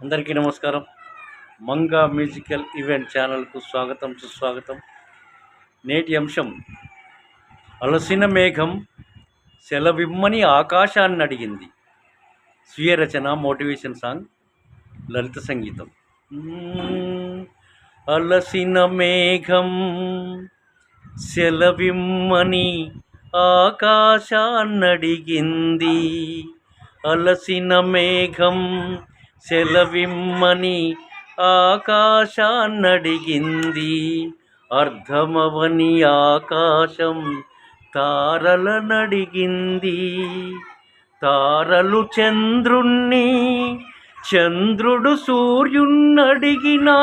అందరికీ నమస్కారం. Manga musical event ఛానల్కు స్వాగతం, సుస్వాగతం. నేటి అంశం అలసిన మేఘం సెలవిమ్మని ఆకాశాన్ని అడిగింది. స్వీయ రచన, మోటివేషన్ సాంగ్, లలిత సంగీతం. అలసిన మేఘం సెలవిమ్మని ఆకాశాన్నడిగింది. అలసిన మేఘం సెలవిమ్మని ఆకాశాన్నడిగింది. అర్ధమవని ఆకాశం తారలనడిగింది. తారలు చంద్రుణ్ణి, చంద్రుడు సూర్యున్నడిగినా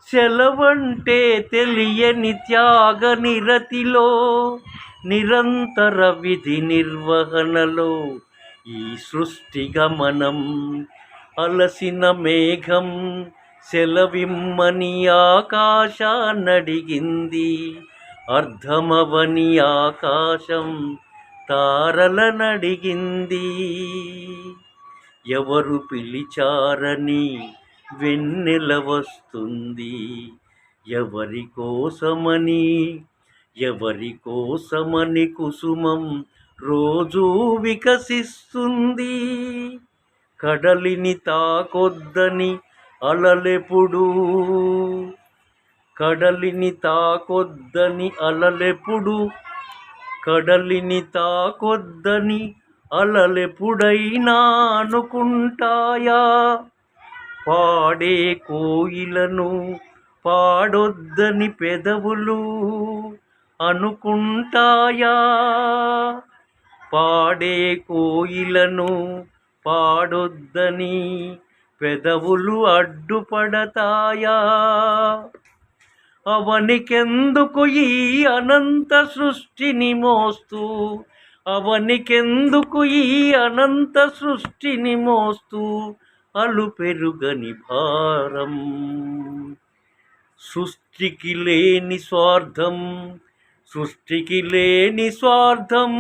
సెలవంటే తెలియని త్యాగ నిరతిలో, నిరంతర విధి నిర్వహణలో ఈ సృష్టి గమనం. అలసిన మేఘం సెలవిమ్మని ఆకాశాన్నడిగింది. అర్ధమవని ఆకాశం తారలనడిగింది. ఎవరు పిలిచారని వెన్నెల వస్తుంది, ఎవరి కోసమని కుసుమం రోజూ వికసిస్తుంది. కడలిని తాకొద్దని అలలెప్పుడు, కడలిని తాకొద్దని అలలెప్పుడైనా అనుకుంటాయా? పాడే కోయిలను పాడొద్దని పెదవులు అనుకుంటాయా? పాడే కోయిలను పాడొద్దని పెదవులు అడ్డుపడతాయా? అవనికెందుకు ఈ అనంత సృష్టిని మోస్తూ, అవనికెందుకు ఈ అనంత సృష్టిని మోస్తూ అలుపెరుగని భారం? సృష్టికి లేని స్వార్థం, సృష్టికి లేని స్వార్థం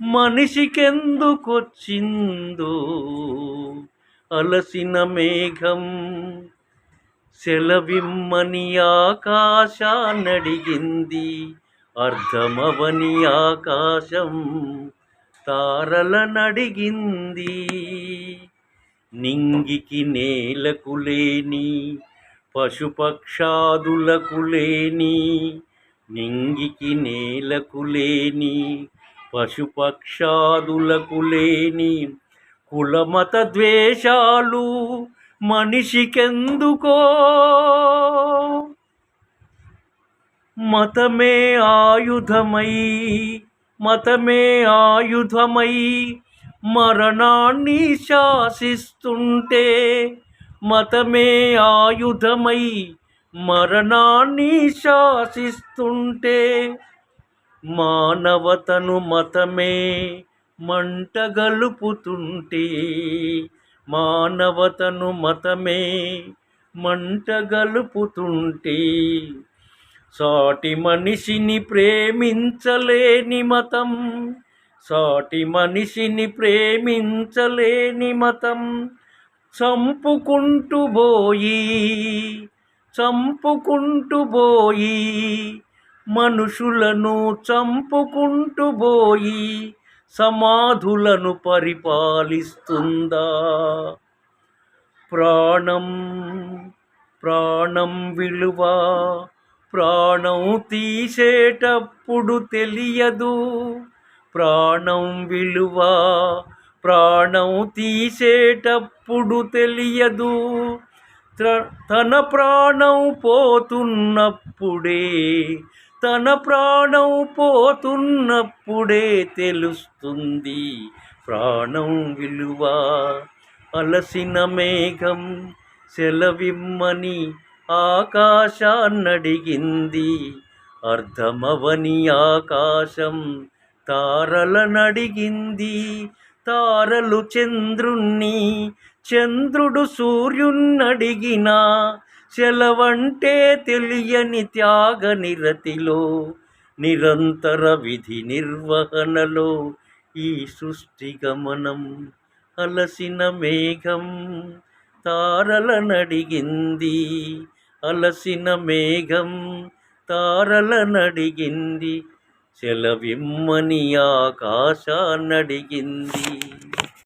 మనిషికెందుకొచ్చిందో? అలసిన మేఘం సెలవిమ్మని ఆకాశాన్నడిగింది. అర్ధమవని ఆకాశం తారలనడిగింది. నింగికి నేలకు లేని, పశుపక్షాదులకు లేని, నింగికి నేలకు లేని, పశుపక్షాదులకు లేని కులమత ద్వేషాలు మనిషికెందుకో? మతమే ఆయుధమై మరణాన్ని శాసిస్తుంటే, మతమే ఆయుధమై మరణాన్ని శాసిస్తుంటే, మానవతను మతమే మంటగలుపుతుంటే, మానవతను మతమే మంటగలుపుతుంటే, సాటి మనిషిని ప్రేమించలేని మతం, సాటి మనిషిని ప్రేమించలేని మతం చంపుకుంటూ పోయి మనుషులను చంపుకుంటూ పోయి సమాధులను పరిపాలిస్తుందా? ప్రాణం విలువ ప్రాణం తీసేటప్పుడు తెలియదు. ప్రాణం విలువ ప్రాణం తీసేటప్పుడు తెలియదు. తన ప్రాణం పోతున్నప్పుడే తెలుస్తుంది ప్రాణం విలువ. అలసిన మేఘం సెలవిమ్మని ఆకాశాన్నడిగింది. అర్ధమవని ఆకాశం తారలనడిగింది. తారలు చంద్రుణ్ణి, చంద్రుడు సూర్యున్నడిగినా సెలవంటే తెలియని త్యాగ నిరతిలో, నిరంతర విధి నిర్వహణలో ఈ సృష్టి గమనం. అలసిన మేఘం తారలనడిగింది, అలసిన మేఘం తారలనడిగింది, సెలవిమ్మని ఆకాశాన్నడిగింది.